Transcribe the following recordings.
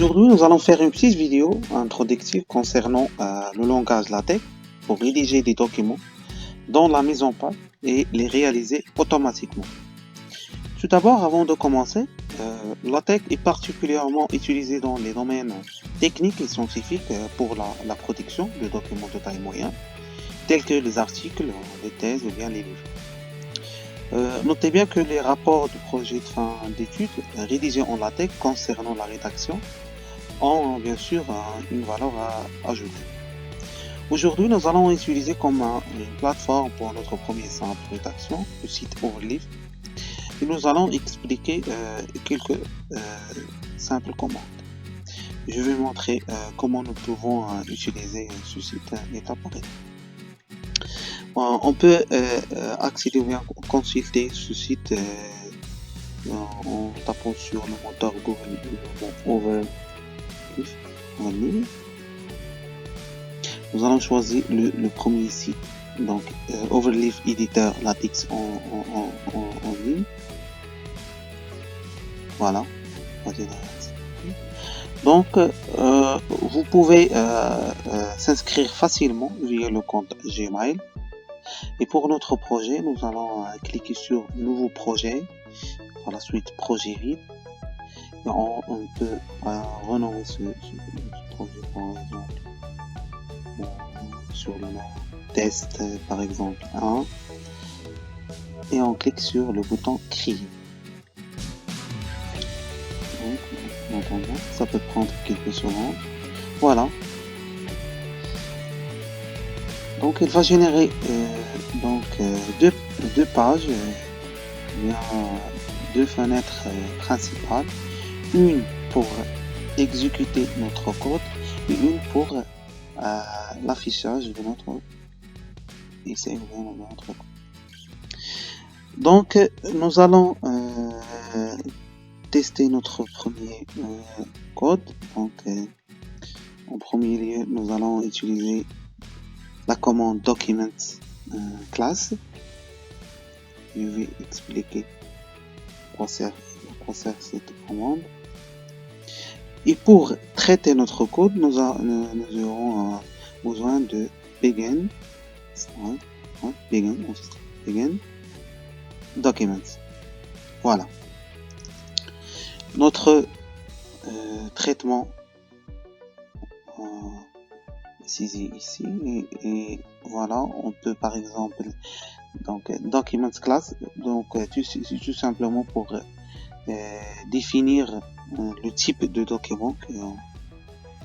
Aujourd'hui, nous allons faire une petite vidéo introductive concernant le langage LaTeX pour rédiger des documents dans la mise en page et les réaliser automatiquement. Tout d'abord, avant de commencer, LaTeX est particulièrement utilisé dans les domaines techniques et scientifiques pour la production de documents de taille moyenne, tels que les articles, les thèses ou bien les livres. Notez bien que les rapports de projet de fin d'études rédigés en LaTeX concernant la rédaction ont bien sûr une valeur à ajouter. Aujourd'hui, nous allons utiliser comme une plateforme pour notre premier simple rédaction, le site Overleaf, et nous allons expliquer quelques simples commandes. Je vais montrer comment nous pouvons utiliser ce site étape par étape. On peut accéder ou bien consulter ce site en tapant sur le moteur Google Overleaf. Nous allons choisir le premier site, donc Overleaf Editor LaTeX en ligne. Voilà. Donc vous pouvez s'inscrire facilement via le compte Gmail. Et pour notre projet, nous allons cliquer sur Nouveau projet, par la suite Projet vide. Et on peut renommer ce projet par exemple sur le nom test par exemple 1 et on clique sur le bouton créer. Donc ça peut prendre quelques secondes. Voilà. Donc il va générer deux pages, deux fenêtres principales, une pour exécuter notre code et une pour l'affichage de notre essai de notre code. Donc nous allons tester notre premier code. Donc en premier lieu, nous allons utiliser la commande document class. Je vais expliquer quoi sert cette commande. Et pour traiter notre code, nous aurons besoin de begin documents. Voilà. Notre traitement ici et voilà, on peut par exemple donc documents class, donc tout simplement pour définir le type de document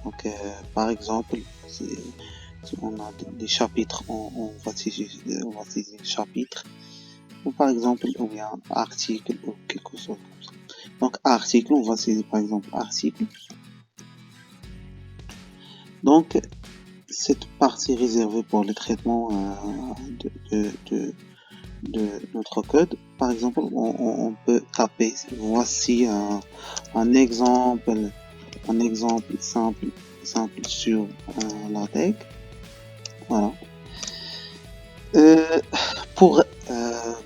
donc par exemple si on a des chapitres, on va utiliser chapitre, ou par exemple ou bien article ou quelque chose comme ça. Donc article, on va utiliser par exemple article. Donc cette partie réservée pour le traitement de notre code. Par exemple, on peut taper voici un exemple simple sur LaTeX. Voilà. Pour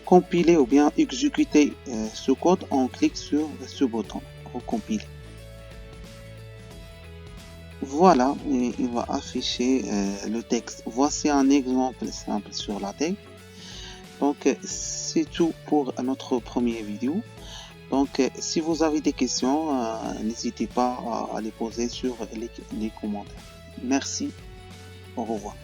compiler ou bien exécuter ce code, on clique sur ce bouton pour compiler. Voilà, et il va afficher le texte. Voici un exemple simple sur LaTeX. Donc c'est tout pour notre première vidéo. Donc si vous avez des questions, n'hésitez pas à les poser sur les commentaires. Merci, au revoir.